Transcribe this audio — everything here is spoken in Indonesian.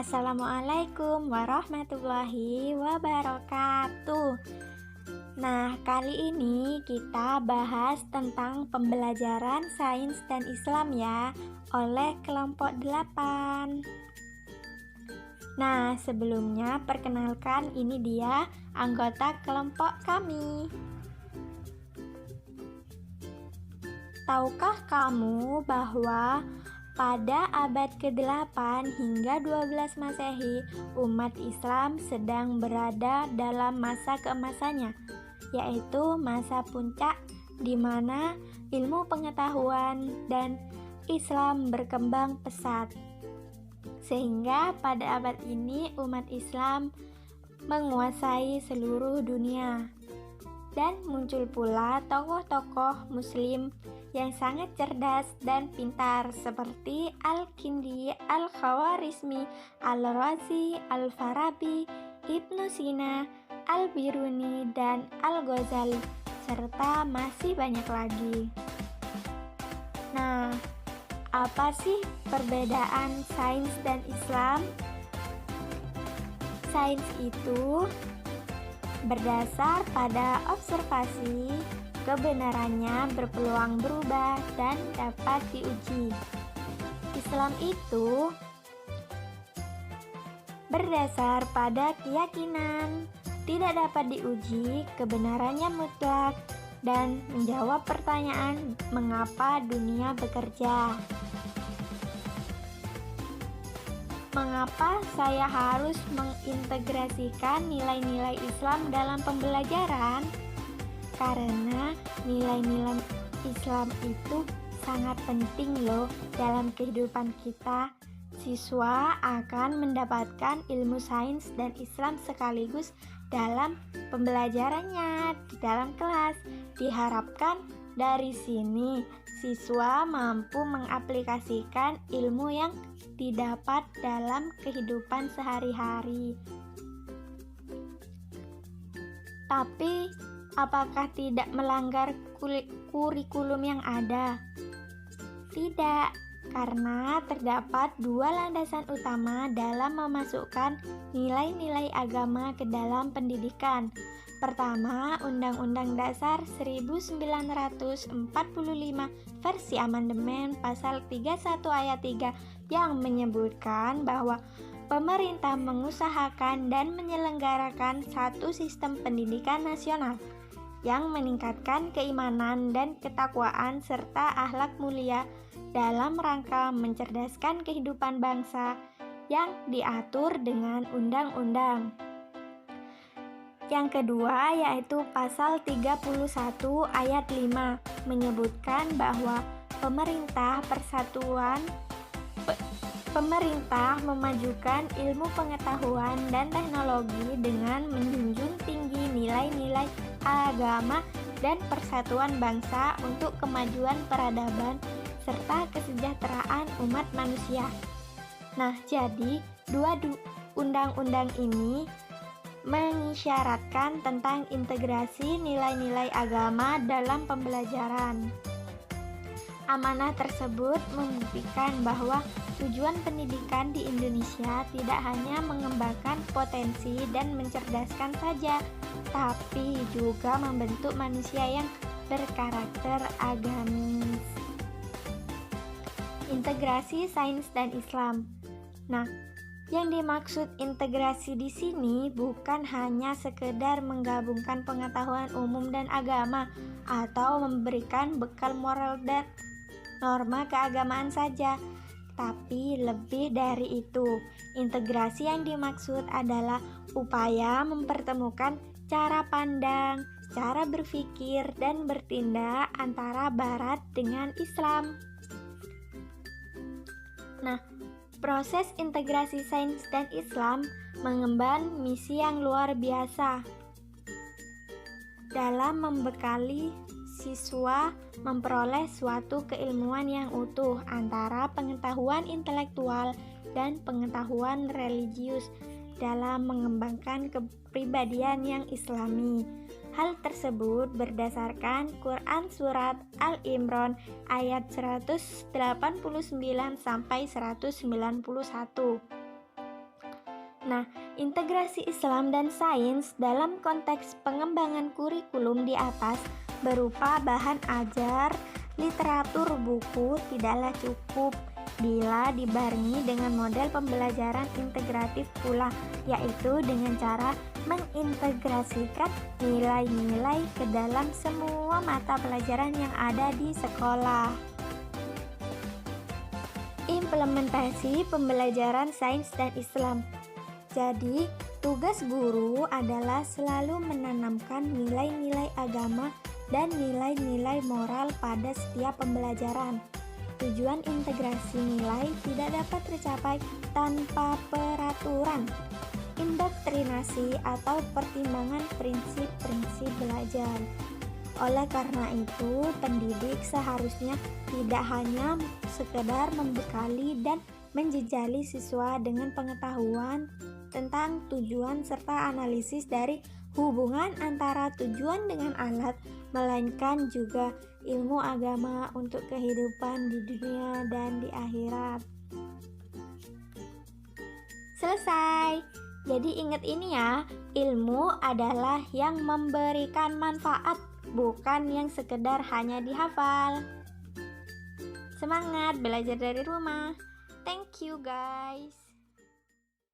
Assalamualaikum warahmatullahi wabarakatuh. Nah, kali ini kita bahas tentang pembelajaran sains dan Islam ya, oleh kelompok 8. Nah, sebelumnya perkenalkan ini dia anggota kelompok kami. Tahukah kamu bahwa pada abad ke-8 hingga 12 Masehi, umat Islam sedang berada dalam masa keemasannya, yaitu masa puncak di mana ilmu pengetahuan dan Islam berkembang pesat. Sehingga pada abad ini umat Islam menguasai seluruh dunia. Dan muncul pula tokoh-tokoh muslim yang sangat cerdas dan pintar seperti Al-Kindi, Al-Khawarizmi, Al-Razi, Al-Farabi, Ibnu Sina, Al-Biruni, dan Al-Ghazali, serta masih banyak lagi. Nah, apa sih perbedaan sains dan Islam? Sains itu berdasar pada observasi, kebenarannya berpeluang berubah dan dapat diuji. Islam itu berdasar pada keyakinan, tidak dapat diuji, kebenarannya mutlak, dan menjawab pertanyaan mengapa dunia bekerja. Mengapa saya harus mengintegrasikan nilai-nilai Islam dalam pembelajaran? Karena nilai-nilai Islam itu sangat penting loh dalam kehidupan kita. Siswa akan mendapatkan ilmu sains dan Islam sekaligus dalam pembelajarannya di dalam kelas. Diharapkan dari sini siswa mampu mengaplikasikan ilmu yang didapat dalam kehidupan sehari-hari. Tapi, apakah tidak melanggar kurikulum yang ada? Tidak, karena terdapat dua landasan utama dalam memasukkan nilai-nilai agama ke dalam pendidikan. Pertama, Undang-Undang Dasar 1945 versi amandemen pasal 31 ayat 3 yang menyebutkan bahwa pemerintah mengusahakan dan menyelenggarakan satu sistem pendidikan nasional yang meningkatkan keimanan dan ketakwaan serta akhlak mulia dalam rangka mencerdaskan kehidupan bangsa yang diatur dengan undang-undang. Yang kedua yaitu pasal 31 ayat 5 menyebutkan bahwa pemerintah memajukan ilmu pengetahuan dan teknologi dengan menjunjung tinggi nilai-nilai agama dan persatuan bangsa untuk kemajuan peradaban serta kesejahteraan umat manusia. Nah, jadi dua undang-undang ini mengisyaratkan tentang integrasi nilai-nilai agama dalam pembelajaran. Amanah tersebut membuktikan bahwa tujuan pendidikan di Indonesia tidak hanya mengembangkan potensi dan mencerdaskan saja, tapi juga membentuk manusia yang berkarakter agamis. Integrasi sains dan Islam. Nah, yang dimaksud integrasi di sini bukan hanya sekedar menggabungkan pengetahuan umum dan agama atau memberikan bekal moral dan norma keagamaan saja, tapi lebih dari itu. Integrasi yang dimaksud adalah upaya mempertemukan cara pandang, cara berpikir dan bertindak antara Barat dengan Islam. Nah, proses integrasi sains dan Islam mengemban misi yang luar biasa dalam membekali siswa memperoleh suatu keilmuan yang utuh antara pengetahuan intelektual dan pengetahuan religius dalam mengembangkan kepribadian yang islami. Hal tersebut berdasarkan Quran Surat Al-Imran ayat 189 sampai 191. Nah, integrasi Islam dan sains dalam konteks pengembangan kurikulum di atas berupa bahan ajar, literatur buku tidaklah cukup bila dibarengi dengan model pembelajaran integratif pula, yaitu dengan cara mengintegrasikan nilai-nilai ke dalam semua mata pelajaran yang ada di sekolah. Implementasi pembelajaran sains dan Islam. Jadi, tugas guru adalah selalu menanamkan nilai-nilai agama dan nilai-nilai moral pada setiap pembelajaran. Tujuan integrasi nilai tidak dapat tercapai tanpa peraturan, indoktrinasi atau pertimbangan prinsip-prinsip belajar. Oleh karena itu, pendidik seharusnya tidak hanya sekedar membekali dan menjejali siswa dengan pengetahuan tentang tujuan serta analisis dari hubungan antara tujuan dengan alat, melainkan juga ilmu agama untuk kehidupan di dunia dan di akhirat. Selesai. Jadi ingat ini ya, ilmu adalah yang memberikan manfaat, bukan yang sekedar hanya dihafal. Semangat belajar dari rumah. Thank you guys.